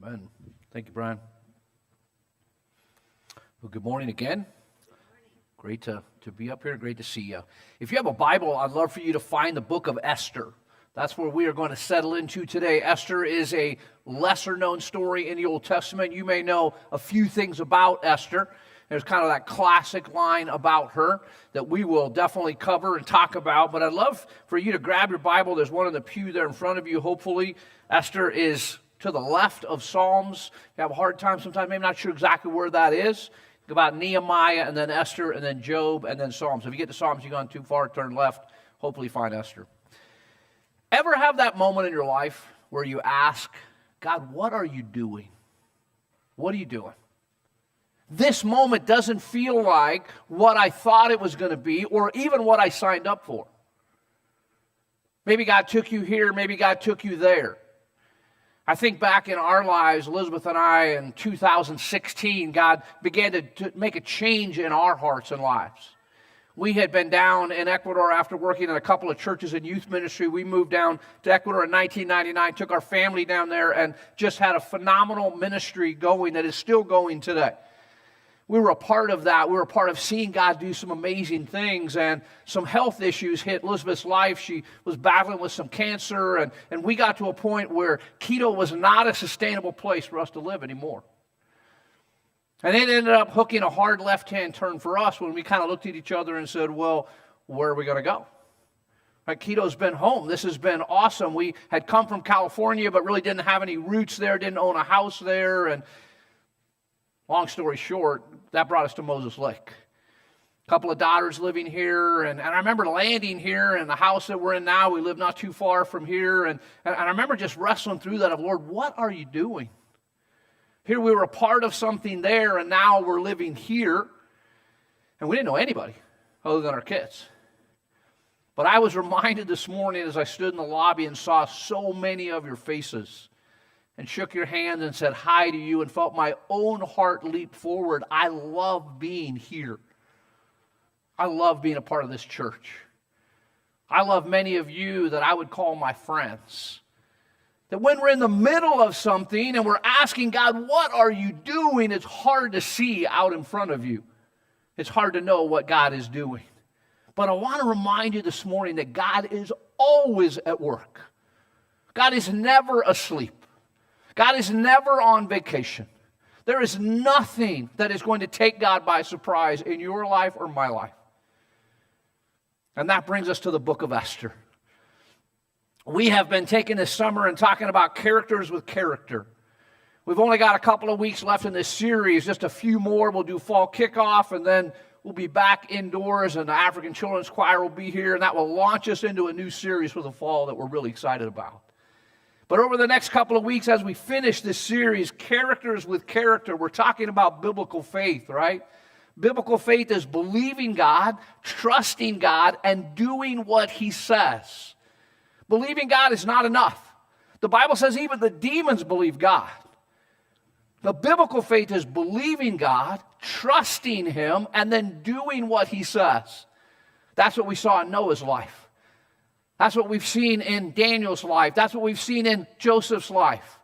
Amen. Thank you, Brian. Well, good morning again. Great to be up here. Great to see you. If you have a Bible, I'd love for you to find the book of Esther. That's where we are going to settle into today. Esther is a lesser-known story in the Old Testament. You may know a few things about Esther. There's kind of that classic line about her that we will definitely cover and talk about. But I'd love for you to grab your Bible. There's one in the pew there in front of you, hopefully. Esther is to the left of Psalms. You have a hard time sometimes, maybe not sure exactly where that is. Think about Nehemiah, and then Esther, and then Job, and then Psalms. If you get to Psalms, you've gone too far, turn left. Hopefully find Esther. Ever have that moment in your life where you ask, God, what are you doing? What are you doing? This moment doesn't feel like what I thought it was going to be, or even what I signed up for. Maybe God took you here, maybe God took you there. I think back in our lives, Elizabeth and I, in 2016, God began to make a change in our hearts and lives. We had been down in Ecuador after working in a couple of churches in youth ministry. We moved down to Ecuador in 1999, took our family down there, and just had a phenomenal ministry going that is still going today. We were a part of that. We were a part of seeing God do some amazing things, and some health issues hit Elizabeth's life. She was battling with some cancer, and we got to a point where Quito was not a sustainable place for us to live anymore. And it ended up hooking a hard left-hand turn for us when we kind of looked at each other and said, well, where are we going to go? Right, Quito's been home. This has been awesome. We had come from California, but really didn't have any roots there, didn't own a house there, and long story short, that brought us to Moses Lake. A couple of daughters living here, and I remember landing here in the house that we're in now. We live not too far from here, and I remember just wrestling through that of, Lord, what are you doing? Here we were a part of something there, and now we're living here, and we didn't know anybody other than our kids. But I was reminded this morning as I stood in the lobby and saw so many of your faces and shook your hand and said hi to you and felt my own heart leap forward. I love being here. I love being a part of this church. I love many of you that I would call my friends. That when we're in the middle of something and we're asking God, what are you doing? It's hard to see out in front of you. It's hard to know what God is doing. But I want to remind you this morning that God is always at work. God is never asleep. God is never on vacation. There is nothing that is going to take God by surprise in your life or my life. And that brings us to the book of Esther. We have been taking this summer and talking about characters with character. We've only got a couple of weeks left in this series, just a few more. We'll do fall kickoff, and then we'll be back indoors, and the African Children's Choir will be here, and that will launch us into a new series for the fall that we're really excited about. But over the next couple of weeks, as we finish this series, characters with character, we're talking about biblical faith, right? Biblical faith is believing God, trusting God, and doing what He says. Believing God is not enough. The Bible says even the demons believe God. The biblical faith is believing God, trusting Him, and then doing what He says. That's what we saw in Noah's life. That's what we've seen in Daniel's life. That's what we've seen in Joseph's life.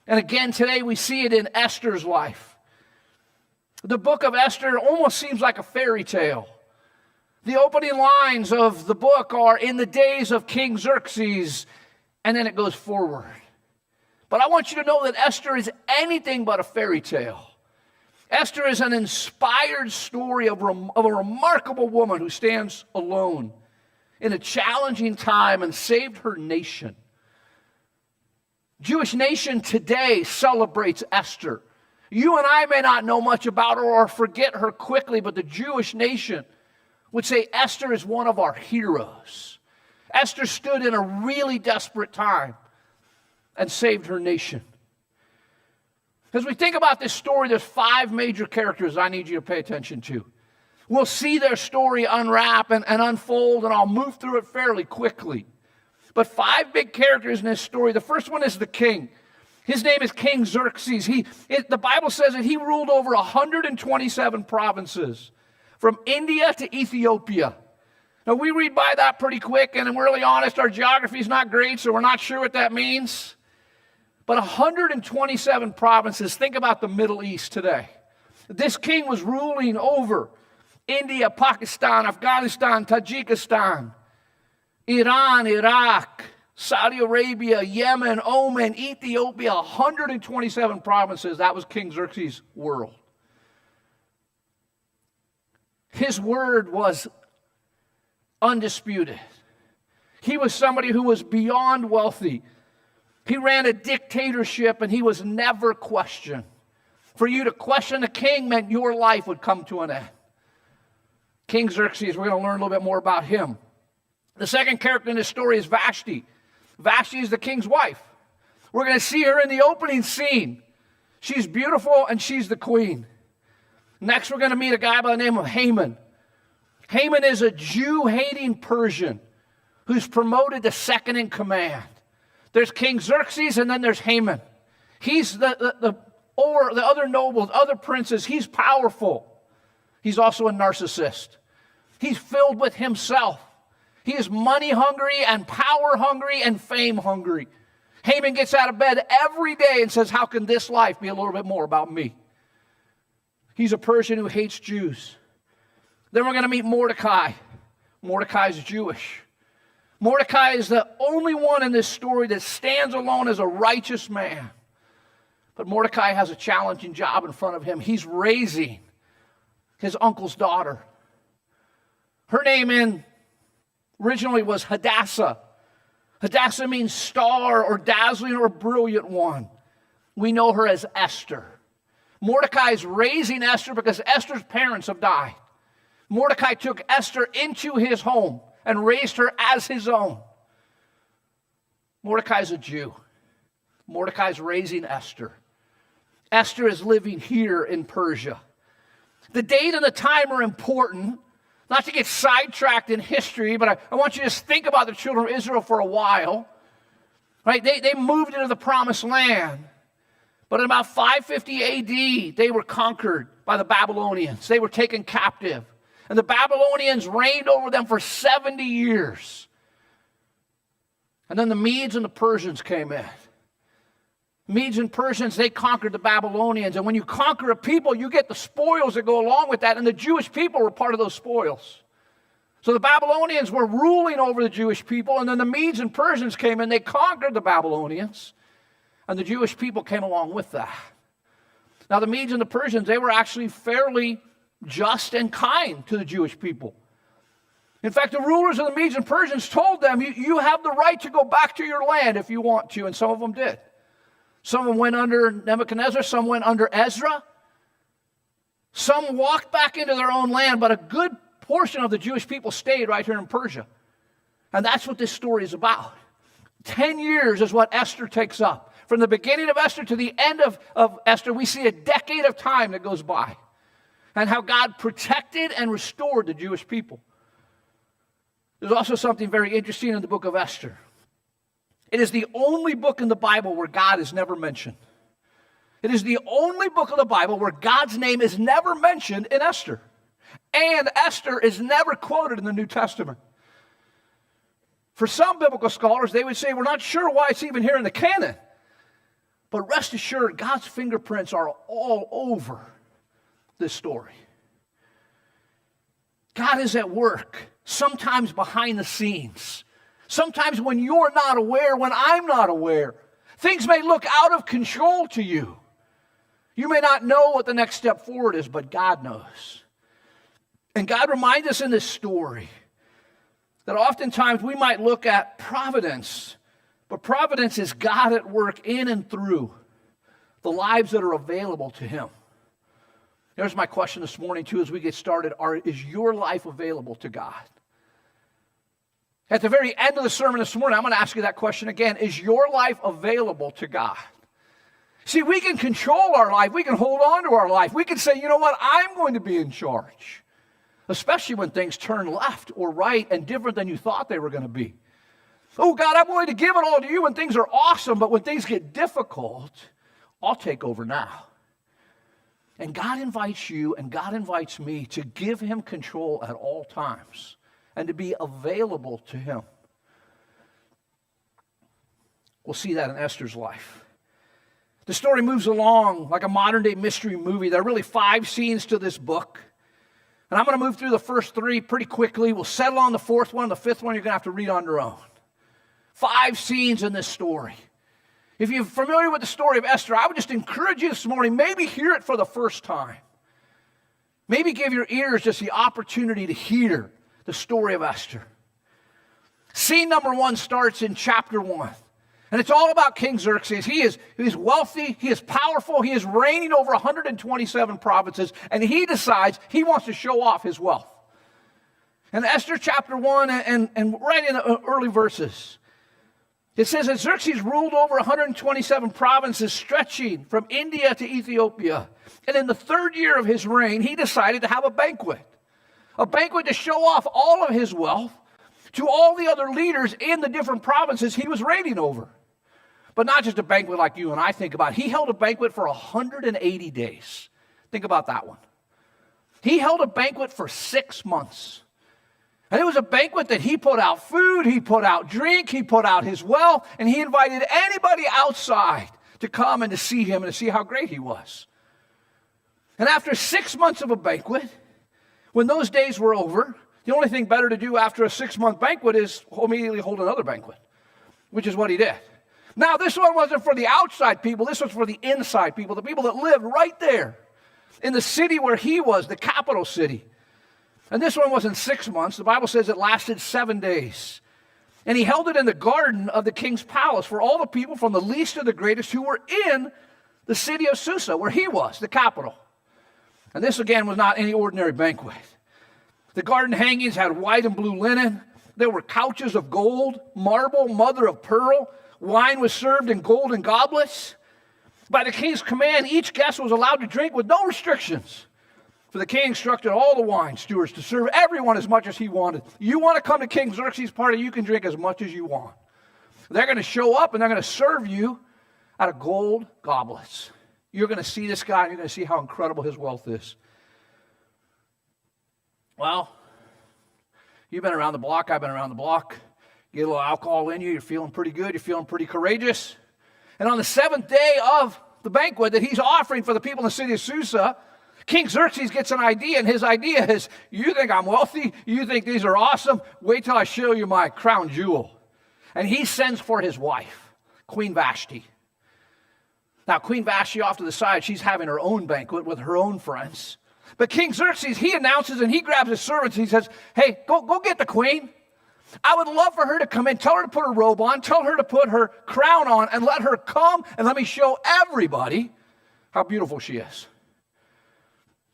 And again, today we see it in Esther's life. The book of Esther almost seems like a fairy tale. The opening lines of the book are, in the days of King Xerxes, and then it goes forward. But I want you to know that Esther is anything but a fairy tale. Esther is an inspired story of a remarkable woman who stands alone in a challenging time and saved her nation. Jewish nation today celebrates Esther. You and I may not know much about her or forget her quickly, but the Jewish nation would say Esther is one of our heroes. Esther stood in a really desperate time and saved her nation. As we think about this story, there's 5 major characters I need you to pay attention to. We'll see their story unwrap and unfold, and I'll move through it fairly quickly. But 5 big characters in this story. The first one is the king. His name is King Xerxes. The Bible says that he ruled over 127 provinces, from India to Ethiopia. Now, we read by that pretty quick, and I'm really honest, our geography is not great, so we're not sure what that means. But 127 provinces. Think about the Middle East today. This king was ruling over India, Pakistan, Afghanistan, Tajikistan, Iran, Iraq, Saudi Arabia, Yemen, Oman, Ethiopia, 127 provinces. That was King Xerxes' world. His word was undisputed. He was somebody who was beyond wealthy. He ran a dictatorship and he was never questioned. For you to question the king meant your life would come to an end. King Xerxes, we're going to learn a little bit more about him. The second character in this story is Vashti. Vashti is the king's wife. We're going to see her in the opening scene. She's beautiful and she's the queen. Next, we're going to meet a guy by the name of Haman. Haman is a Jew-hating Persian who's promoted to second in command. There's King Xerxes and then there's Haman. He's over the other nobles, other princes. He's powerful. He's also a narcissist. He's filled with himself. He is money hungry and power hungry and fame hungry. Haman gets out of bed every day and says, how can this life be a little bit more about me? He's a Persian who hates Jews. Then we're going to meet Mordecai. Mordecai is Jewish. Mordecai is the only one in this story that stands alone as a righteous man. But Mordecai has a challenging job in front of him. He's raising his uncle's daughter. Her name originally was Hadassah. Hadassah means star or dazzling or brilliant one. We know her as Esther. Mordecai is raising Esther because Esther's parents have died. Mordecai took Esther into his home and raised her as his own. Mordecai's a Jew. Mordecai's raising Esther. Esther is living here in Persia. The date and the time are important, not to get sidetracked in history, but I want you to just think about the children of Israel for a while. Right? They moved into the promised land. But in about 550 AD, they were conquered by the Babylonians. They were taken captive. And the Babylonians reigned over them for 70 years. And then the Medes and the Persians came in. Medes and Persians, they conquered the Babylonians. And when you conquer a people, you get the spoils that go along with that. And the Jewish people were part of those spoils. So the Babylonians were ruling over the Jewish people. And then the Medes and Persians came in. They conquered the Babylonians. And the Jewish people came along with that. Now the Medes and the Persians, they were actually fairly just and kind to the Jewish people. In fact, the rulers of the Medes and Persians told them, you have the right to go back to your land if you want to. And some of them did. Some of them went under Nebuchadnezzar. Some went under Ezra. Some walked back into their own land. But a good portion of the Jewish people stayed right here in Persia. And that's what this story is about. 10 years is what Esther takes up. From the beginning of Esther to the end of Esther, we see a decade of time that goes by. And how God protected and restored the Jewish people. There's also something very interesting in the book of Esther. It is the only book in the Bible where God is never mentioned. It is the only book of the Bible where God's name is never mentioned in Esther. And Esther is never quoted in the New Testament. For some biblical scholars, they would say, we're not sure why it's even here in the canon. But rest assured, God's fingerprints are all over this story. God is at work, sometimes behind the scenes. Sometimes when you're not aware, when I'm not aware. Things may look out of control to you. You may not know what the next step forward is, but God knows. And God reminds us in this story that oftentimes we might look at providence, but providence is God at work in and through the lives that are available to Him. Here's my question this morning, too, as we get started. Is your life available to God? At the very end of the sermon this morning, I'm going to ask you that question again. Is your life available to God? See, we can control our life. We can hold on to our life. We can say, you know what, I'm going to be in charge. Especially when things turn left or right and different than you thought they were going to be. Oh, God, I'm willing to give it all to you when things are awesome, but when things get difficult, I'll take over now. And God invites you and God invites me to give Him control at all times and to be available to Him. We'll see that in Esther's life. The story moves along like a modern-day mystery movie. There are really 5 scenes to this book. And I'm going to move through the first 3 pretty quickly. We'll settle on the 4th one. The 5th one you're going to have to read on your own. 5 scenes in this story. If you're familiar with the story of Esther, I would just encourage you this morning, maybe hear it for the first time. Maybe give your ears just the opportunity to hear the story of Esther. Scene number 1 starts in chapter 1. And it's all about King Xerxes. He's wealthy, he is powerful, he is reigning over 127 provinces, and he decides he wants to show off his wealth. And Esther chapter 1 and right in the early verses, it says that Xerxes ruled over 127 provinces stretching from India to Ethiopia. And in the 3rd year of his reign, he decided to have a banquet to show off all of his wealth to all the other leaders in the different provinces he was reigning over. But not just a banquet like you and I think about. He held a banquet for 180 days. Think about that one. He held a banquet for 6 months. And it was a banquet that he put out food, he put out drink, he put out his wealth, and he invited anybody outside to come and to see him and to see how great he was. And after 6 months of a banquet, when those days were over, the only thing better to do after a 6-month banquet is immediately hold another banquet, which is what he did. Now, this one wasn't for the outside people. This was for the inside people, the people that lived right there in the city where he was, the capital city. And this one wasn't 6 months. The Bible says it lasted 7 days. And he held it in the garden of the king's palace for all the people from the least to the greatest who were in the city of Susa, where he was, the capital. And this, again, was not any ordinary banquet. The garden hangings had white and blue linen. There were couches of gold, marble, mother of pearl. Wine was served in golden goblets. By the king's command, each guest was allowed to drink with no restrictions. For the king instructed all the wine stewards to serve everyone as much as he wanted. You want to come to King Xerxes' party, you can drink as much as you want. They're going to show up and they're going to serve you out of gold goblets. You're going to see this guy and you're going to see how incredible his wealth is. Well, you've been around the block, I've been around the block. Get a little alcohol in you, you're feeling pretty good, you're feeling pretty courageous. And on the 7th day of the banquet that he's offering for the people in the city of Susa, King Xerxes gets an idea, and his idea is, you think I'm wealthy? You think these are awesome? Wait till I show you my crown jewel. And he sends for his wife, Queen Vashti. Now, Queen Vashti off to the side, she's having her own banquet with her own friends. But King Xerxes, he announces and he grabs his servants and he says, hey, go get the queen. I would love for her to come in. Tell her to put her robe on. Tell her to put her crown on and let her come and let me show everybody how beautiful she is.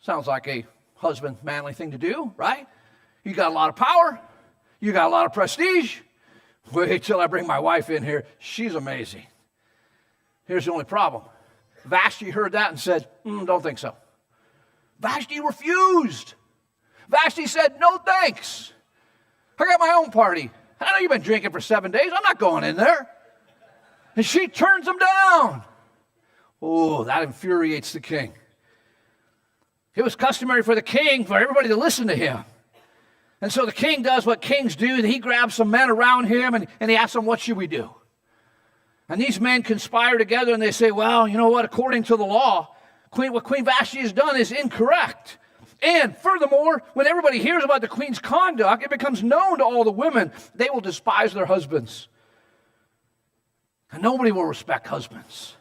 Sounds like a husband, manly thing to do, right? You got a lot of power. You got a lot of prestige. Wait till I bring my wife in here. She's amazing. Here's the only problem. Vashti heard that and said, don't think so. Vashti refused. Vashti said, no thanks. I got my own party. I know you've been drinking for 7 days. I'm not going in there. And she turns him down. Oh, that infuriates the king. It was customary for the king, for everybody to listen to him. And so the king does what kings do. He grabs some men around him and he asks them, what should we do? And these men conspire together and they say, well, you know what? According to the law, what Queen Vashti has done is incorrect. And furthermore, when everybody hears about the queen's conduct, it becomes known to all the women. They will despise their husbands. And nobody will respect husbands.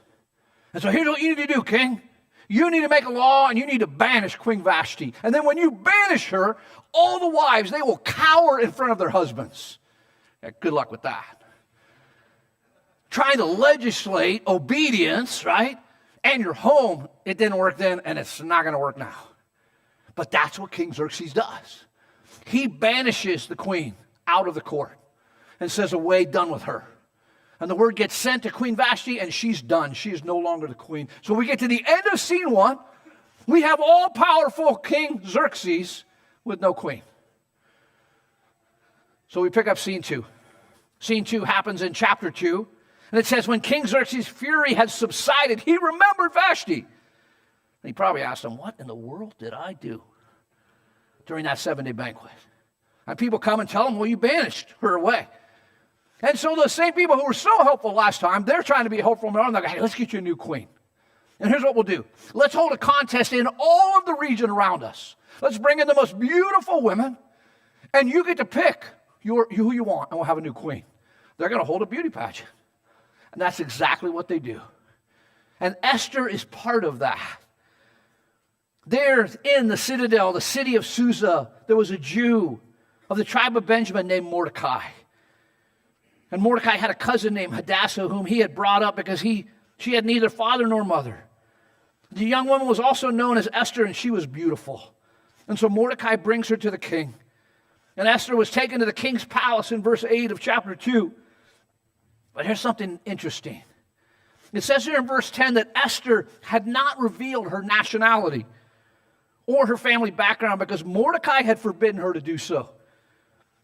And so here's what you need to do, king. You need to make a law and you need to banish Queen Vashti. And then when you banish her, all the wives, they will cower in front of their husbands. Yeah, good luck with that. Trying to legislate obedience, right? And your home, it didn't work then and it's not going to work now. But that's what King Xerxes does. He banishes the queen out of the court and says, away, done with her. And the word gets sent to Queen Vashti, and she's done. She is no longer the queen. So we get to the end of scene 1. We have all-powerful King Xerxes with no queen. So we pick up scene 2. Scene 2 happens in chapter 2. And it says, when King Xerxes' fury had subsided, he remembered Vashti. And he probably asked him, what in the world did I do during that 7-day banquet? And people come and tell him, well, you banished her away. And so the same people who were so helpful last time, they're trying to be helpful now. And they're like, hey, let's get you a new queen. And here's what we'll do. Let's hold a contest in all of the region around us. Let's bring in the most beautiful women, and you get to pick who you want, and we'll have a new queen. They're going to hold a beauty pageant. And that's exactly what they do. And Esther is part of that. There in the citadel, the city of Susa, there was a Jew of the tribe of Benjamin named Mordecai. And Mordecai had a cousin named Hadassah, whom he had brought up because she had neither father nor mother. The young woman was also known as Esther, and she was beautiful. And so Mordecai brings her to the king. And Esther was taken to the king's palace in verse 8 of chapter 2. But here's something interesting. It says here in verse 10 that Esther had not revealed her nationality or her family background because Mordecai had forbidden her to do so.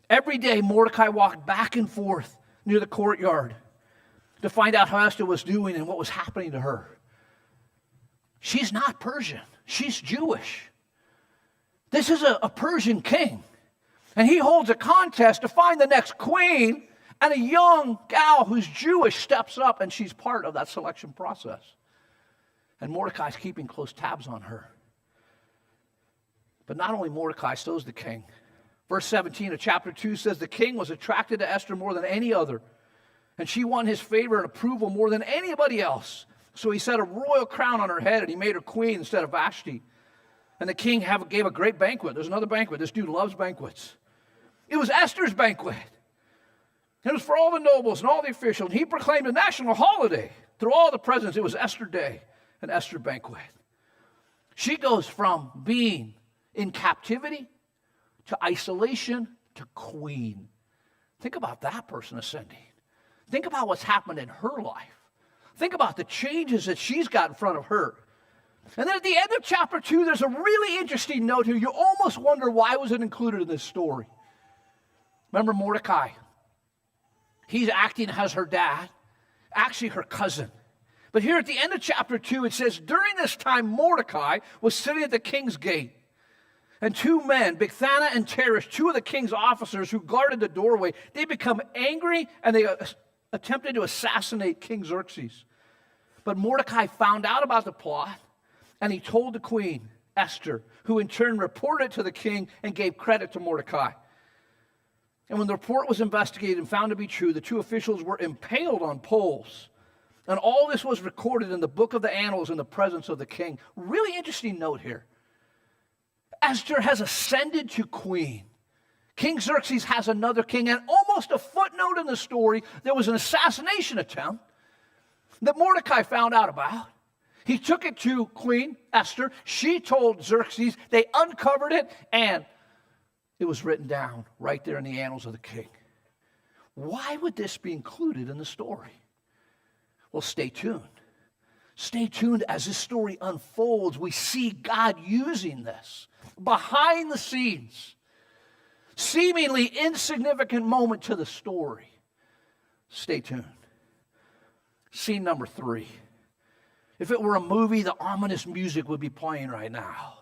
Every day, Mordecai walked back and forth near the courtyard to find out how Esther was doing and what was happening to her. She's not Persian. She's Jewish. This is a Persian king. And he holds a contest to find the next queen, and a young gal who's Jewish steps up, and she's part of that selection process. And Mordecai's keeping close tabs on her. But not only Mordecai, so is the king. Verse 17 of chapter 2 says, the king was attracted to Esther more than any other, and she won his favor and approval more than anybody else. So he set a royal crown on her head, and he made her queen instead of Vashti. And the king gave a great banquet. There's another banquet. This dude loves banquets. It was Esther's banquet. It was for all the nobles and all the officials. And he proclaimed a national holiday. Through all the presidents, it was Esther Day, an Esther banquet. She goes from being in captivity to isolation to queen. Think about that person ascending. Think about what's happened in her life. Think about the changes that she's got in front of her. And then at the end of chapter 2, there's a really interesting note here. You almost wonder why was it included in this story. Remember Mordecai? He's acting as her dad, actually her cousin. But here at the end of chapter 2, it says, during this time Mordecai was sitting at the king's gate. And two men, Bigthana and Teresh, two of the king's officers who guarded the doorway, they become angry and they attempted to assassinate King Xerxes. But Mordecai found out about the plot, and he told the queen, Esther, who in turn reported it to the king and gave credit to Mordecai. And when the report was investigated and found to be true, the two officials were impaled on poles. And all this was recorded in the book of the annals in the presence of the king. Really interesting note here. Esther has ascended to queen. King Xerxes has another king, and almost a footnote in the story, there was an assassination attempt that Mordecai found out about. He took it to Queen Esther. She told Xerxes. They uncovered it, and it was written down right there in the annals of the king. Why would this be included in the story? Well, stay tuned. Stay tuned as this story unfolds. We see God using this behind the scenes. Seemingly insignificant moment to the story. Stay tuned. Scene number 3. If it were a movie, the ominous music would be playing right now.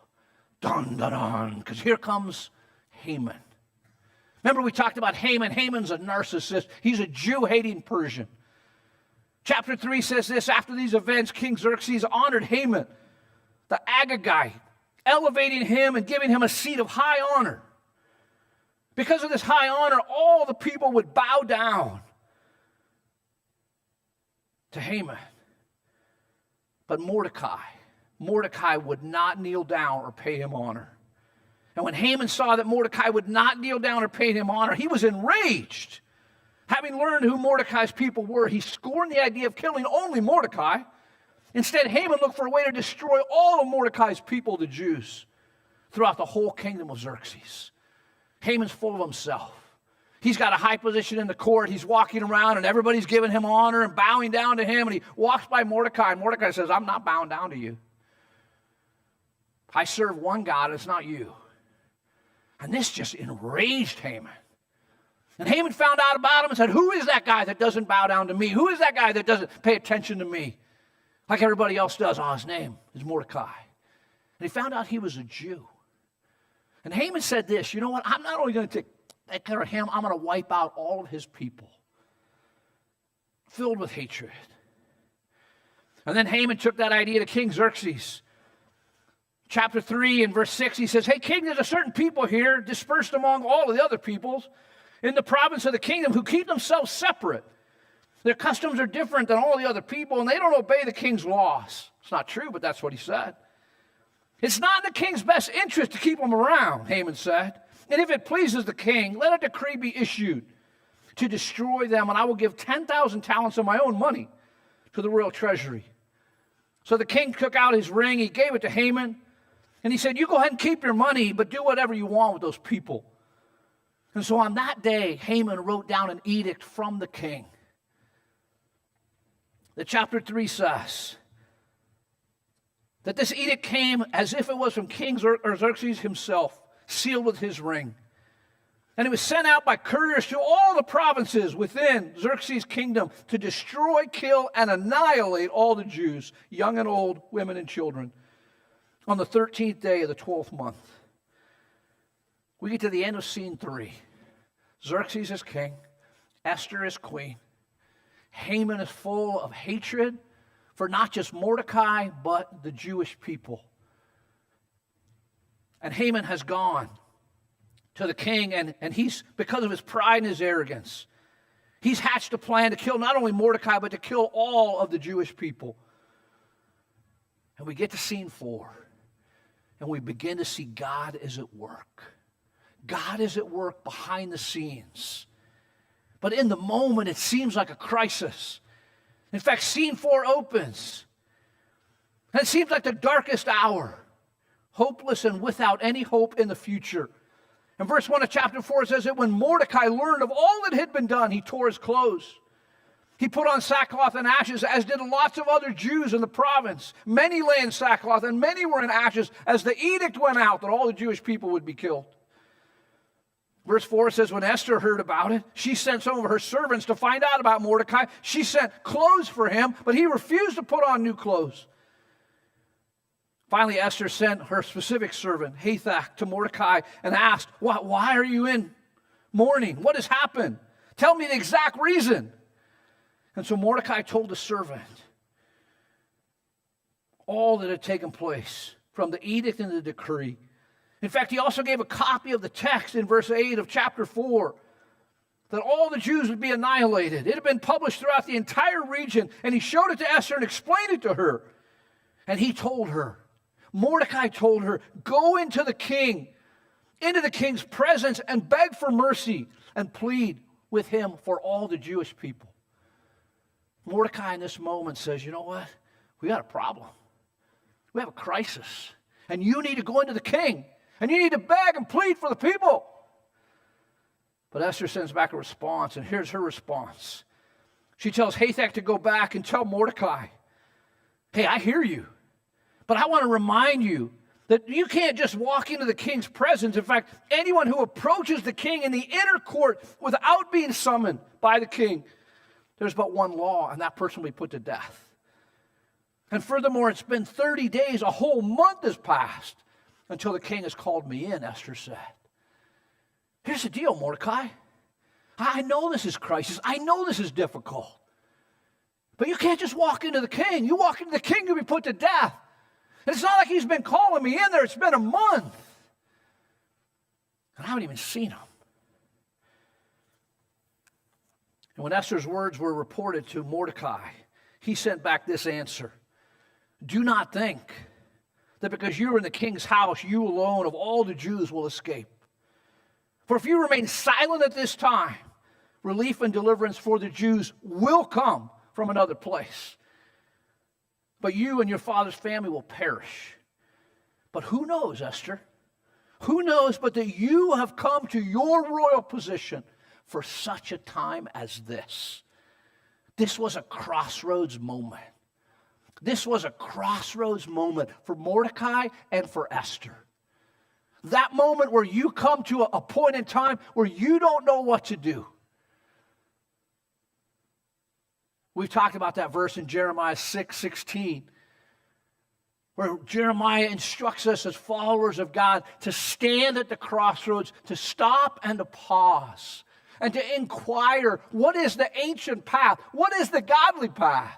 Dun, dun, dun. Because here comes Haman. Remember we talked about Haman. Haman's a narcissist. He's a Jew-hating Persian. Chapter 3 says this, after these events, King Xerxes honored Haman, the Agagite, elevating him and giving him a seat of high honor. Because of this high honor, all the people would bow down to Haman. But Mordecai would not kneel down or pay him honor. And when Haman saw that Mordecai would not kneel down or pay him honor, he was enraged. Having learned who Mordecai's people were, he scorned the idea of killing only Mordecai. Instead, Haman looked for a way to destroy all of Mordecai's people, the Jews, throughout the whole kingdom of Xerxes. Haman's full of himself. He's got a high position in the court. He's walking around, and everybody's giving him honor and bowing down to him. And he walks by Mordecai, and Mordecai says, I'm not bowing down to you. I serve one God, it's not you. And this just enraged Haman. And Haman found out about him and said, who is that guy that doesn't bow down to me? Who is that guy that doesn't pay attention to me like everybody else does? Oh, his name is Mordecai. And he found out he was a Jew. And Haman said this, you know what? I'm not only going to take care of him, I'm going to wipe out all of his people. Filled with hatred. And then Haman took that idea to King Xerxes. Chapter 3 and verse 6, he says, "Hey, king, there's a certain people here dispersed among all of the other peoples in the province of the kingdom who keep themselves separate. Their customs are different than all the other people, and they don't obey the king's laws." It's not true, but that's what he said. "It's not in the king's best interest to keep them around," Haman said. "And if it pleases the king, let a decree be issued to destroy them, and I will give 10,000 talents of my own money to the royal treasury." So the king took out his ring, he gave it to Haman, and he said, "You go ahead and keep your money, but do whatever you want with those people." And so on that day, Haman wrote down an edict from the king. The chapter 3 says that this edict came as if it was from King Xerxes himself, sealed with his ring. And it was sent out by couriers to all the provinces within Xerxes' kingdom to destroy, kill, and annihilate all the Jews, young and old, women and children, on the 13th day of the 12th month. We get to the end of scene 3. Xerxes is king. Esther is queen. Haman is full of hatred for not just Mordecai, but the Jewish people. And Haman has gone to the king, and he's, because of his pride and his arrogance, he's hatched a plan to kill not only Mordecai, but to kill all of the Jewish people. And we get to scene 4. And we begin to see God is at work. God is at work behind the scenes. But in the moment, it seems like a crisis. In fact, scene 4 opens. And it seems like the darkest hour. Hopeless and without any hope in the future. And verse 1 of chapter 4 says that when Mordecai learned of all that had been done, he tore his clothes. He put on sackcloth and ashes, as did lots of other Jews in the province. Many lay in sackcloth, and many were in ashes, as the edict went out that all the Jewish people would be killed. Verse 4 says, when Esther heard about it, she sent some of her servants to find out about Mordecai. She sent clothes for him, but he refused to put on new clothes. Finally, Esther sent her specific servant, Hathach, to Mordecai and asked, why are you in mourning? What has happened? Tell me the exact reason. And so Mordecai told the servant all that had taken place from the edict and the decree. In fact, he also gave a copy of the text in verse 8 of chapter 4, that all the Jews would be annihilated. It had been published throughout the entire region, and he showed it to Esther and explained it to her. And he told her, Mordecai told her, go into the king's presence and beg for mercy and plead with him for all the Jewish people. Mordecai in this moment says, you know what? We got a problem. We have a crisis. And you need to go into the king. And you need to beg and plead for the people. But Esther sends back a response, and here's her response. She tells Hathach to go back and tell Mordecai, hey, I hear you, but I want to remind you that you can't just walk into the king's presence. In fact, anyone who approaches the king in the inner court without being summoned by the king, there's but one law, and that person will be put to death. And furthermore, it's been 30 days, a whole month has passed until the king has called me in, Esther said. Here's the deal, Mordecai. I know this is crisis. I know this is difficult. But you can't just walk into the king. You walk into the king, you'll be put to death. And it's not like he's been calling me in there. It's been a month. And I haven't even seen him. And when Esther's words were reported to Mordecai, he sent back this answer. Do not think that because you're in the king's house, you alone of all the Jews will escape. For if you remain silent at this time, relief and deliverance for the Jews will come from another place. But you and your father's family will perish. But who knows, Esther? Who knows but that you have come to your royal position for such a time as this? This was a crossroads moment. This was a crossroads moment for Mordecai and for Esther. That moment where you come to a point in time where you don't know what to do. We've talked about that verse in Jeremiah 6:16, where Jeremiah instructs us as followers of God to stand at the crossroads, to stop and to pause, and to inquire, what is the ancient path? What is the godly path?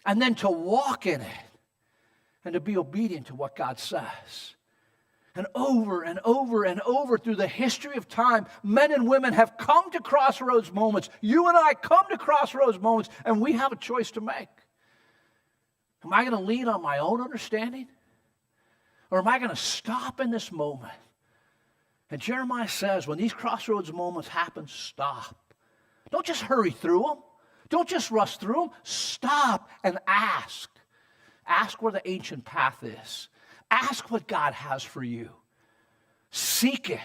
and then to walk in it and to be obedient to what God says. And over and over and over through the history of time, men and women have come to crossroads moments. You and I come to crossroads moments, and we have a choice to make. Am I going to lean on my own understanding? Or am I going to stop in this moment? And Jeremiah says, when these crossroads moments happen, stop. Don't just hurry through them. Don't just rush through them. Stop and ask. Ask where the ancient path is. Ask what God has for you. Seek it.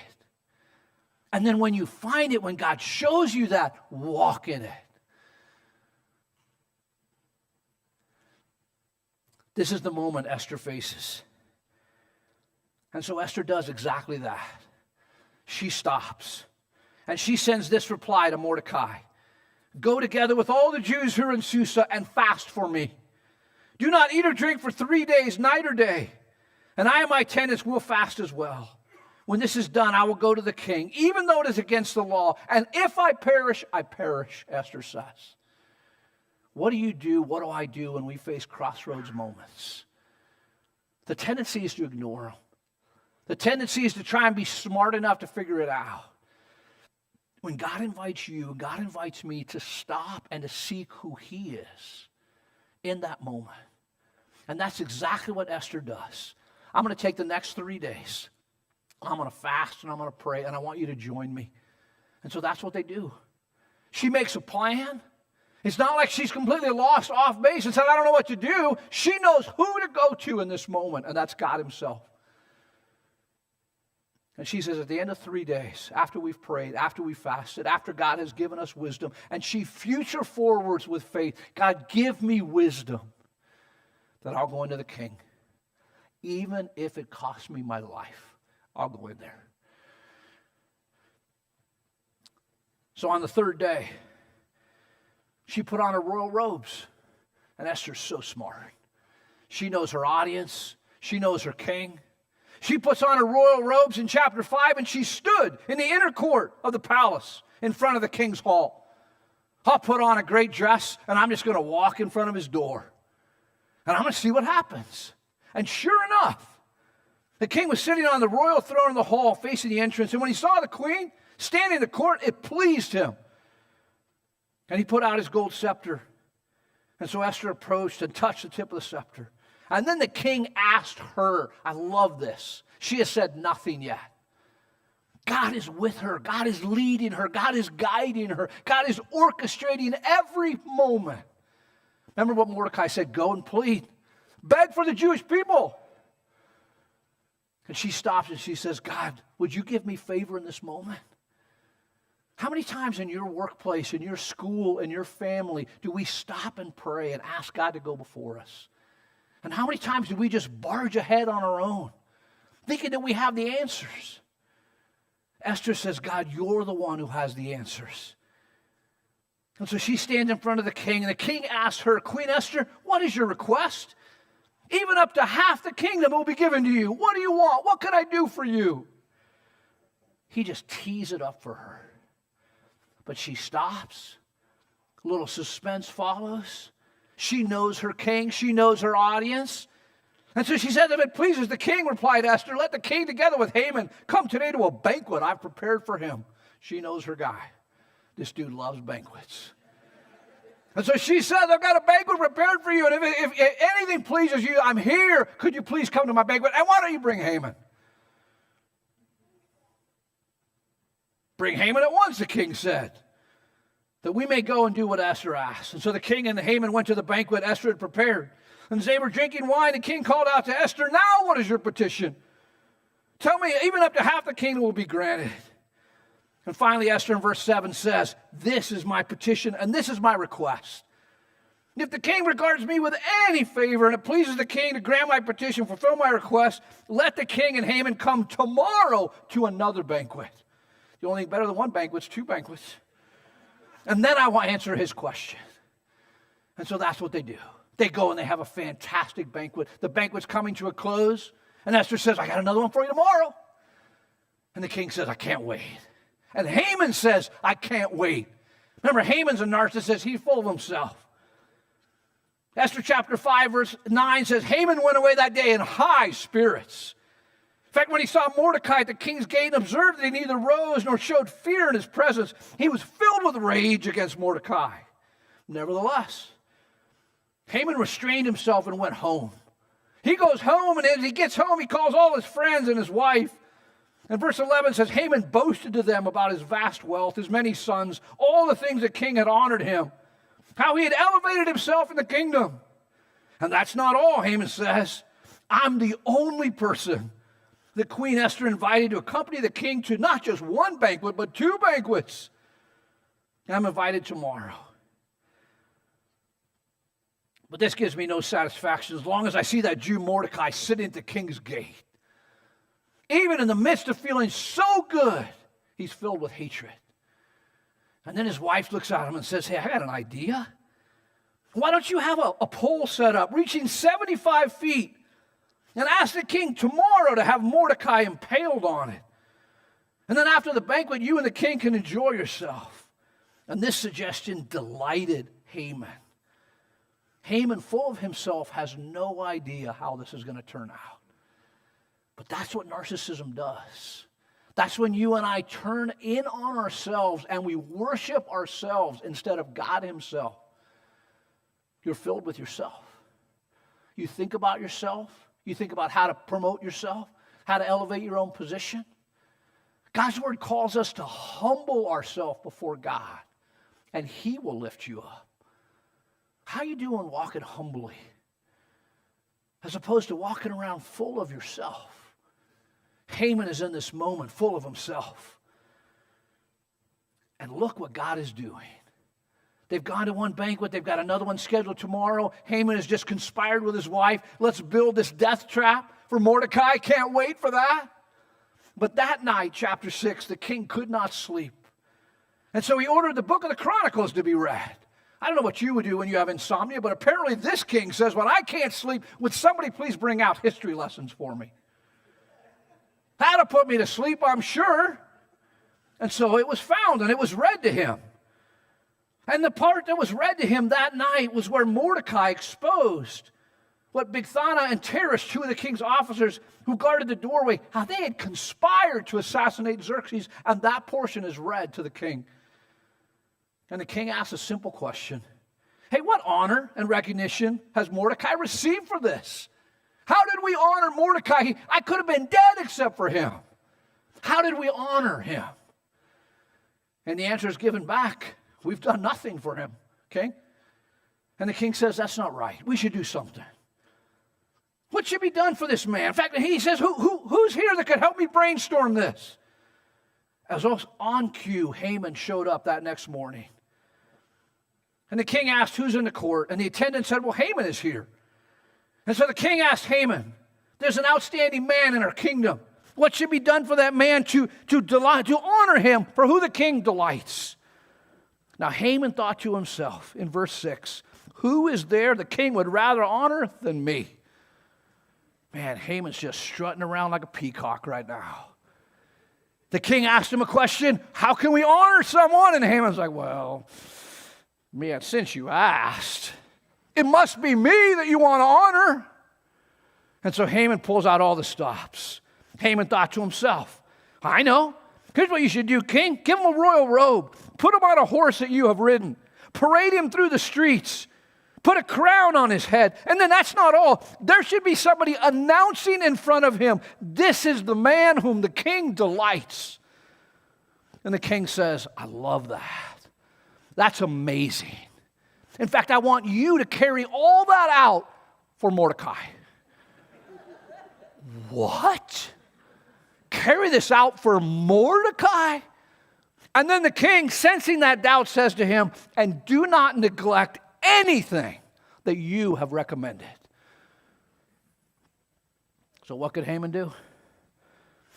And then when you find it, when God shows you that, walk in it. This is the moment Esther faces. And so Esther does exactly that. She stops. And she sends this reply to Mordecai. Go together with all the Jews who are in Susa and fast for me. Do not eat or drink for 3 days, night or day. And I and my attendants will fast as well. When this is done, I will go to the king, even though it is against the law. And if I perish, Esther says. What do you do? What do I do when we face crossroads moments? The tendency is to ignore them. The tendency is to try and be smart enough to figure it out. When God invites you, God invites me to stop and to seek who he is in that moment. And that's exactly what Esther does. I'm going to take the next 3 days. I'm going to fast and I'm going to pray, and I want you to join me. And so that's what they do. She makes a plan. It's not like she's completely lost off base and said, I don't know what to do. She knows who to go to in this moment, and that's God himself. And she says, at the end of 3 days, after we've prayed, after we've fasted, after God has given us wisdom, and she future forwards with faith, God, give me wisdom that I'll go into the king. Even if it costs me my life, I'll go in there. So on the third day, she put on her royal robes. And Esther's so smart. She knows her audience. She knows her king. She puts on her royal robes in chapter 5, and she stood in the inner court of the palace in front of the king's hall. I'll put on a great dress, and I'm just going to walk in front of his door. And I'm going to see what happens. And sure enough, the king was sitting on the royal throne in the hall facing the entrance. And when he saw the queen standing in the court, it pleased him. And he put out his gold scepter. And so Esther approached and touched the tip of the scepter. And then the king asked her, I love this. She has said nothing yet. God is with her. God is leading her. God is guiding her. God is orchestrating every moment. Remember what Mordecai said, go and plead. Beg for the Jewish people. And she stops and she says, God, would you give me favor in this moment? How many times in your workplace, in your school, in your family, do we stop and pray and ask God to go before us? And how many times do we just barge ahead on our own, thinking that we have the answers? Esther says, God, you're the one who has the answers. And so she stands in front of the king, and the king asks her, Queen Esther, what is your request? Even up to half the kingdom will be given to you. What do you want? What can I do for you? He just tees it up for her. But she stops. A little suspense follows. She knows her king. She knows her audience. And so she said, if it pleases the king, replied Esther, let the king together with Haman come today to a banquet I've prepared for him. She knows her guy. This dude loves banquets. And so she said, I've got a banquet prepared for you. And if anything pleases you, I'm here. Could you please come to my banquet? And why don't you bring Haman? Bring Haman at once, the king said, that we may go and do what Esther asked. And so the king and Haman went to the banquet Esther had prepared. And as they were drinking wine, the king called out to Esther, now what is your petition? Tell me, even up to half the kingdom will be granted. And finally, Esther in verse 7 says, this is my petition and this is my request. If the king regards me with any favor and it pleases the king to grant my petition, fulfill my request, let the king and Haman come tomorrow to another banquet. The only thing better than one banquet is two banquets. And then I will answer his question. And so that's what they do. They go and they have a fantastic banquet. The banquet's coming to a close. And Esther says, I got another one for you tomorrow. And the king says, I can't wait. And Haman says, I can't wait. Remember, Haman's a narcissist. He's full of himself. Esther chapter 5, verse 9 says, Haman went away that day in high spirits. In fact, when he saw Mordecai at the king's gate and observed that he neither rose nor showed fear in his presence, he was filled with rage against Mordecai. Nevertheless, Haman restrained himself and went home. He goes home, and as he gets home, he calls all his friends and his wife. And verse 11 says, Haman boasted to them about his vast wealth, his many sons, all the things the king had honored him, how he had elevated himself in the kingdom. And that's not all, Haman says. I'm the only person that Queen Esther invited to accompany the king to not just one banquet, but 2 banquets. And I'm invited tomorrow. But this gives me no satisfaction as long as I see that Jew Mordecai sitting at the king's gate. Even in the midst of feeling so good, he's filled with hatred. And then his wife looks at him and says, hey, I got an idea. Why don't you have a pole set up reaching 75 feet and ask the king tomorrow to have Mordecai impaled on it? And then after the banquet, you and the king can enjoy yourself. And this suggestion delighted Haman. Haman, full of himself, has no idea how this is going to turn out. But that's what narcissism does. That's when you and I turn in on ourselves and we worship ourselves instead of God himself. You're filled with yourself. You think about yourself. You think about how to promote yourself, how to elevate your own position. God's word calls us to humble ourselves before God, and he will lift you up. How you doing walking humbly as opposed to walking around full of yourself? Haman is in this moment full of himself. And look what God is doing. They've gone to one banquet. They've got another one scheduled tomorrow. Haman has just conspired with his wife. Let's build this death trap for Mordecai. Can't wait for that. But that night, chapter 6, the king could not sleep. And so he ordered the book of the Chronicles to be read. I don't know what you would do when you have insomnia, but apparently this king says, when I can't sleep, would somebody please bring out history lessons for me? That'll put me to sleep, I'm sure. And so it was found and it was read to him. And the part that was read to him that night was where Mordecai exposed what Bigthana and Teresh, 2 of the king's officers who guarded the doorway, how they had conspired to assassinate Xerxes, and that portion is read to the king. And the king asks a simple question. Hey, what honor and recognition has Mordecai received for this? How did we honor Mordecai? I could have been dead except for him. How did we honor him? And the answer is given back. We've done nothing for him, okay? And the king says, that's not right. We should do something. What should be done for this man? In fact, he says, who's here that could help me brainstorm this? As on cue, Haman showed up that next morning. And the king asked, who's in the court? And the attendant said, well, Haman is here. And so the king asked Haman, there's an outstanding man in our kingdom. What should be done for that man to honor him for who the king delights? Now Haman thought to himself in verse 6, who is there the king would rather honor than me? Man, Haman's just strutting around like a peacock right now. The king asked him a question, how can we honor someone? And Haman's like, well, man, since you asked, it must be me that you want to honor. And so Haman pulls out all the stops. Haman thought to himself, I know. Here's what you should do, king. Give him a royal robe. Put him on a horse that you have ridden. Parade him through the streets. Put a crown on his head. And then that's not all. There should be somebody announcing in front of him, this is the man whom the king delights. And the king says, I love that. That's amazing. In fact, I want you to carry all that out for Mordecai. What? Carry this out for Mordecai? And then the king, sensing that doubt, says to him, and do not neglect anything that you have recommended. So what could Haman do?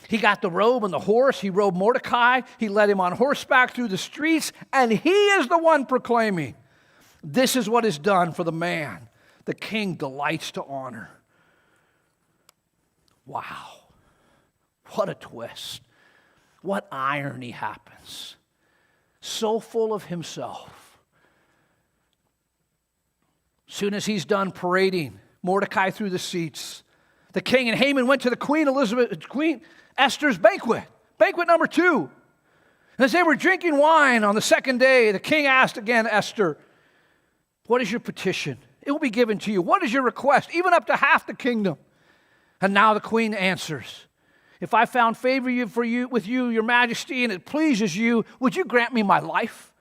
He got the robe and the horse. He rode Mordecai. He led him on horseback through the streets. And he is the one proclaiming, this is what is done for the man the king delights to honor. Wow. What a twist. What irony happens. So full of himself. Soon as he's done parading Mordecai through the seats, the king and Haman went to the Queen Esther's banquet number 2. As they were drinking wine on the second day, the king asked again Esther, "What is your petition? It will be given to you. What is your request? Even up to half the kingdom." And now the queen answers, "If I found favor with you, your majesty, and it pleases you, would you grant me my life?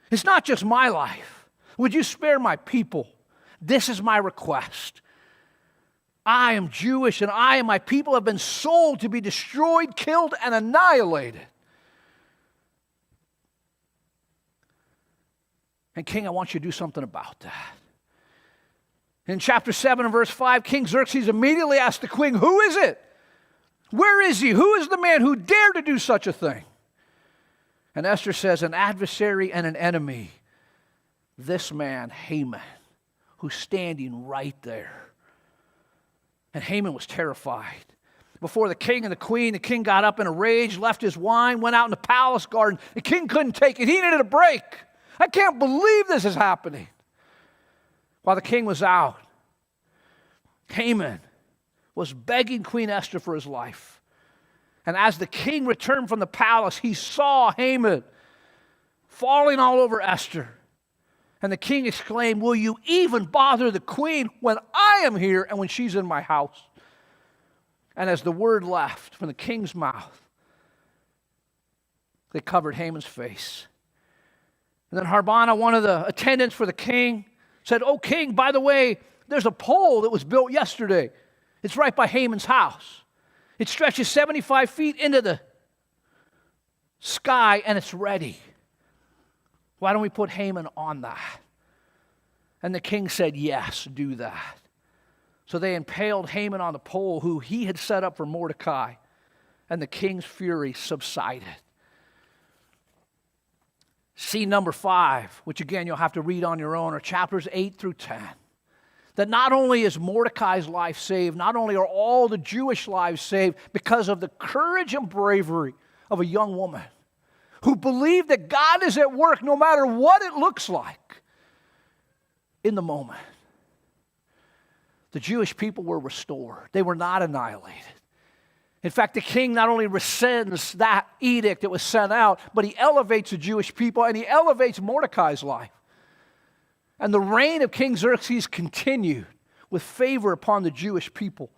It's not just my life. Would you spare my people? This is my request. I am Jewish, and I and my people have been sold to be destroyed, killed, and annihilated. And king, I want you to do something about that." In chapter 7 and verse 5, King Xerxes immediately asked the queen, "Who is it? Where is he? Who is the man who dared to do such a thing?" And Esther says, "An adversary and an enemy. This man, Haman, who's standing right there." And Haman was terrified. Before the king and the queen, the king got up in a rage, left his wine, went out in the palace garden. The king couldn't take it. He needed a break. I can't believe this is happening. While the king was out, Haman was begging Queen Esther for his life. And as the king returned from the palace, he saw Haman falling all over Esther. And the king exclaimed, "Will you even bother the queen when I am here and when she's in my house?" And as the word left from the king's mouth, they covered Haman's face. And then Harbona, one of the attendants for the king, said, "Oh, king, by the way, there's a pole that was built yesterday. It's right by Haman's house. It stretches 75 feet into the sky, and it's ready. Why don't we put Haman on that?" And the king said, "Yes, do that." So they impaled Haman on the pole, who he had set up for Mordecai, and the king's fury subsided. Scene number 5, which again you'll have to read on your own, are chapters 8 through 10. That not only is Mordecai's life saved, not only are all the Jewish lives saved because of the courage and bravery of a young woman who believed that God is at work no matter what it looks like in the moment. The Jewish people were restored. They were not annihilated. In fact, the king not only rescinds that edict that was sent out, but he elevates the Jewish people and he elevates Mordecai's life. And the reign of King Xerxes continued with favor upon the Jewish people.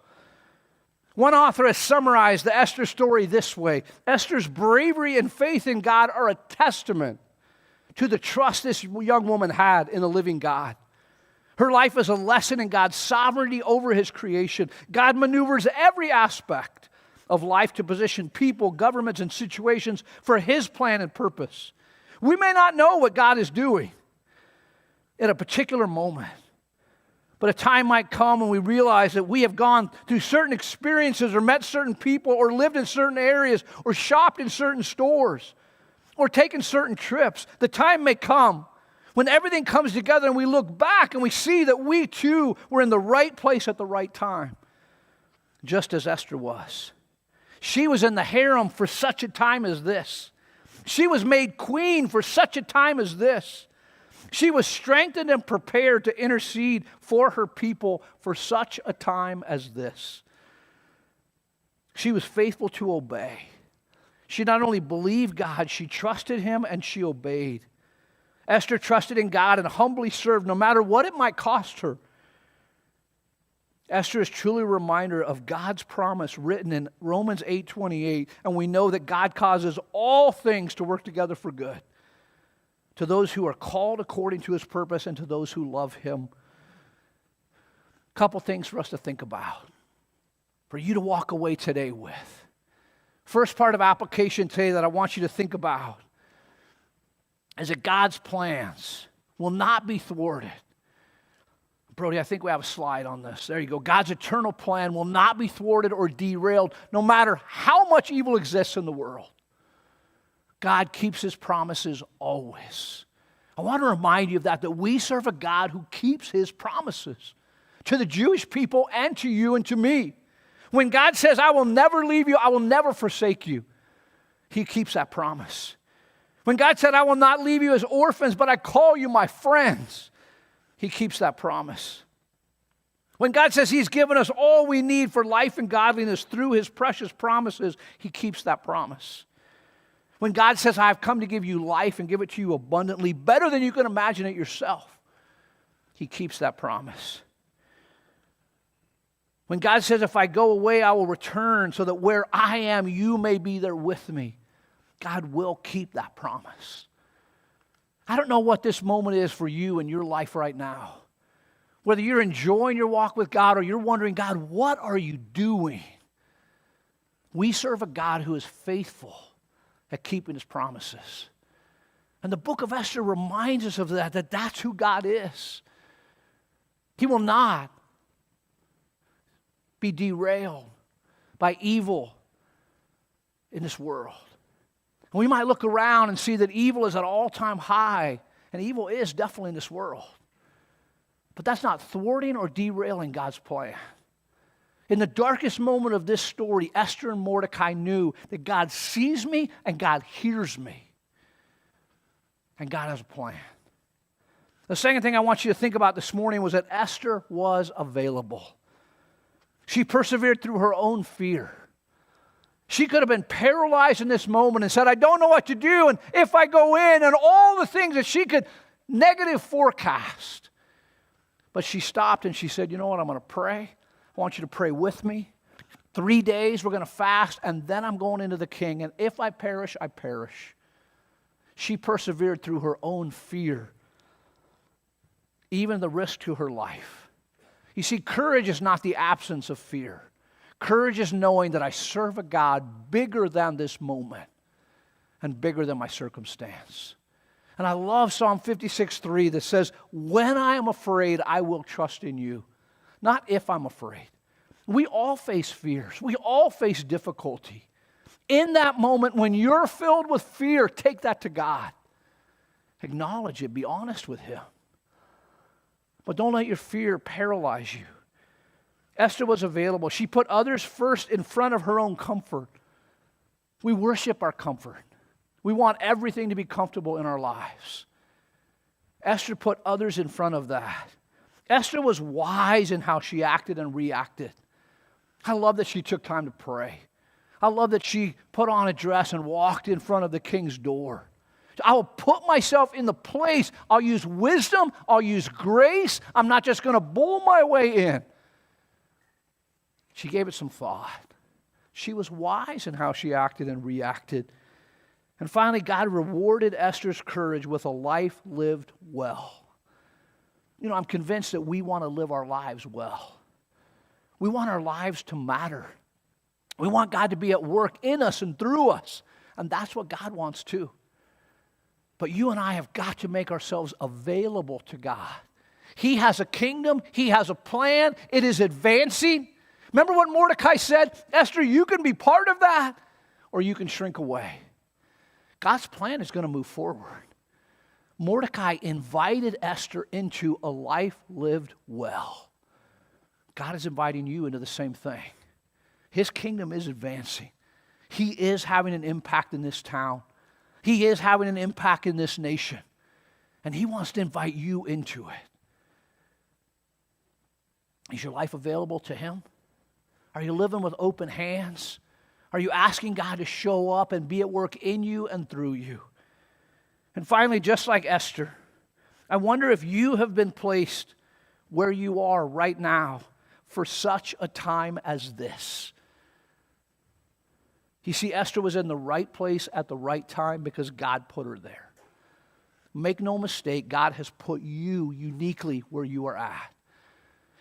One author has summarized the Esther story this way: Esther's bravery and faith in God are a testament to the trust this young woman had in the living God. Her life is a lesson in God's sovereignty over his creation. God maneuvers every aspect of life to position people, governments, and situations for his plan and purpose. We may not know what God is doing at a particular moment, but a time might come when we realize that we have gone through certain experiences or met certain people or lived in certain areas or shopped in certain stores or taken certain trips. The time may come when everything comes together and we look back and we see that we too were in the right place at the right time, just as Esther was. She was in the harem for such a time as this. She was made queen for such a time as this. She was strengthened and prepared to intercede for her people for such a time as this. She was faithful to obey. She not only believed God, she trusted him and she obeyed. Esther trusted in God and humbly served no matter what it might cost her. Esther is truly a reminder of God's promise written in Romans 8:28, and we know that God causes all things to work together for good to those who are called according to his purpose and to those who love him. A couple things for us to think about, for you to walk away today with. First part of application today that I want you to think about is that God's plans will not be thwarted. Brody, I think we have a slide on this. There you go. God's eternal plan will not be thwarted or derailed no matter how much evil exists in the world. God keeps his promises always. I want to remind you of that we serve a God who keeps his promises to the Jewish people and to you and to me. When God says, "I will never leave you, I will never forsake you," he keeps that promise. When God said, "I will not leave you as orphans, but I call you my friends," He keeps that promise. When God says He's given us all we need for life and godliness through His precious promises, He keeps that promise. When God says, I've come to give you life and give it to you abundantly, better than you can imagine it yourself, He keeps that promise. When God says, if I go away, I will return so that where I am, you may be there with me, God will keep that promise. I don't know what this moment is for you in your life right now. Whether you're enjoying your walk with God or you're wondering, God, what are you doing? We serve a God who is faithful at keeping His promises. And the book of Esther reminds us of that that's who God is. He will not be derailed by evil in this world. And we might look around and see that evil is at an all-time high, and evil is definitely in this world. But that's not thwarting or derailing God's plan. In the darkest moment of this story, Esther and Mordecai knew that God sees me and God hears me. And God has a plan. The second thing I want you to think about this morning was that Esther was available. She persevered through her own fear. She could have been paralyzed in this moment and said, I don't know what to do, and if I go in, and all the things that she could negative forecast. But she stopped and she said, you know what, I'm going to pray. I want you to pray with me. 3 days, we're going to fast, and then I'm going into the king, and if I perish, I perish. She persevered through her own fear, even the risk to her life. You see, courage is not the absence of fear. Courage is knowing that I serve a God bigger than this moment and bigger than my circumstance. And I love Psalm 56:3 that says, when I am afraid, I will trust in you. Not if I'm afraid. We all face fears. We all face difficulty. In that moment, when you're filled with fear, take that to God. Acknowledge it. Be honest with Him. But don't let your fear paralyze you. Esther was available. She put others first in front of her own comfort. We worship our comfort. We want everything to be comfortable in our lives. Esther put others in front of that. Esther was wise in how she acted and reacted. I love that she took time to pray. I love that she put on a dress and walked in front of the king's door. I will put myself in the place. I'll use wisdom. I'll use grace. I'm not just going to bull my way in. She gave it some thought. She was wise in how she acted and reacted. And finally, God rewarded Esther's courage with a life lived well. You know, I'm convinced that we want to live our lives well. We want our lives to matter. We want God to be at work in us and through us. And that's what God wants too. But you and I have got to make ourselves available to God. He has a kingdom. He has a plan. It is advancing. Remember what Mordecai said? Esther, you can be part of that, or you can shrink away. God's plan is going to move forward. Mordecai invited Esther into a life lived well. God is inviting you into the same thing. His kingdom is advancing. He is having an impact in this town. He is having an impact in this nation. And He wants to invite you into it. Is your life available to Him? Are you living with open hands? Are you asking God to show up and be at work in you and through you? And finally, just like Esther, I wonder if you have been placed where you are right now for such a time as this. You see, Esther was in the right place at the right time because God put her there. Make no mistake, God has put you uniquely where you are at.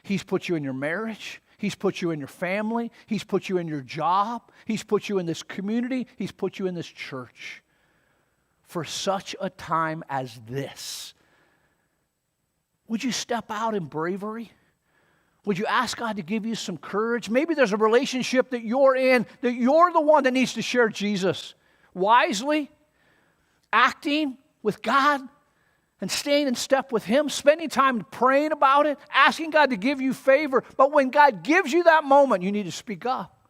He's put you in your marriage. He's put you in your family. He's put you in your job. He's put you in this community. He's put you in this church for such a time as this. Would you step out in bravery? Would you ask God to give you some courage? Maybe there's a relationship that you're in, that you're the one that needs to share Jesus wisely, acting with God, and staying in step with Him, spending time praying about it, asking God to give you favor. But when God gives you that moment, you need to speak up.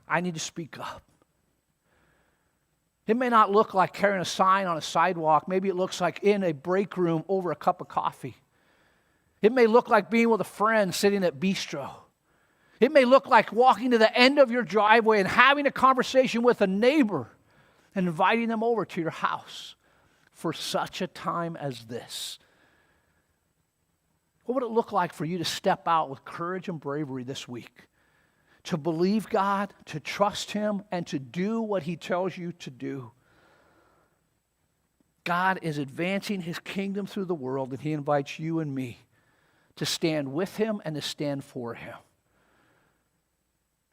I need to speak up. It may not look like carrying a sign on a sidewalk. Maybe it looks like in a break room over a cup of coffee. It may look like being with a friend sitting at bistro. It may look like walking to the end of your driveway and having a conversation with a neighbor and inviting them over to your house for such a time as this. What would it look like for you to step out with courage and bravery this week? To believe God, to trust Him, and to do what He tells you to do. God is advancing His kingdom through the world, and He invites you and me to stand with Him and to stand for Him.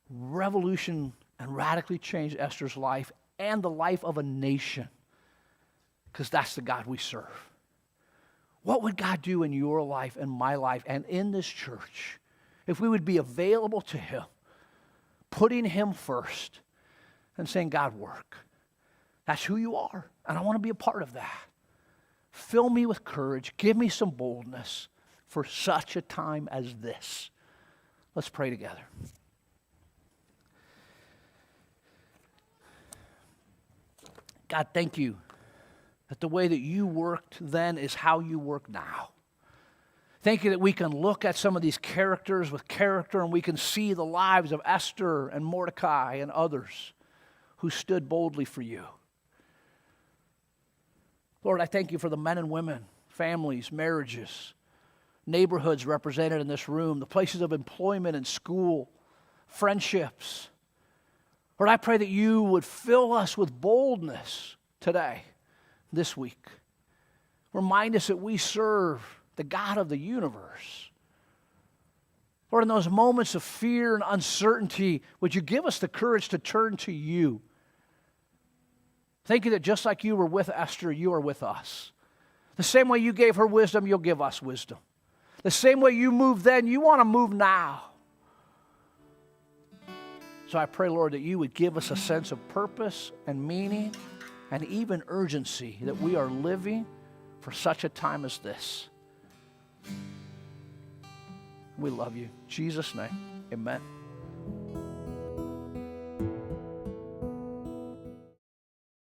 Revolution and radically changed Esther's life and the life of a nation, because that's the God we serve. What would God do in your life and my life and in this church if we would be available to Him, putting Him first and saying, God, work. That's who you are, and I want to be a part of that. Fill me with courage. Give me some boldness for such a time as this. Let's pray together. God, thank you that the way that you worked then is how you work now. Thank you that we can look at some of these characters with character and we can see the lives of Esther and Mordecai and others who stood boldly for you. Lord, I thank you for the men and women, families, marriages, neighborhoods represented in this room, the places of employment and school, friendships. Lord, I pray that you would fill us with boldness today, this week. Remind us that we serve the God of the universe. Lord, in those moments of fear and uncertainty, would you give us the courage to turn to you? Thank you that just like you were with Esther, you are with us. The same way you gave her wisdom, you'll give us wisdom. The same way you moved then, you want to move now. So I pray, Lord, that you would give us a sense of purpose and meaning and even urgency that we are living for such a time as this. We love you. In Jesus' name, amen.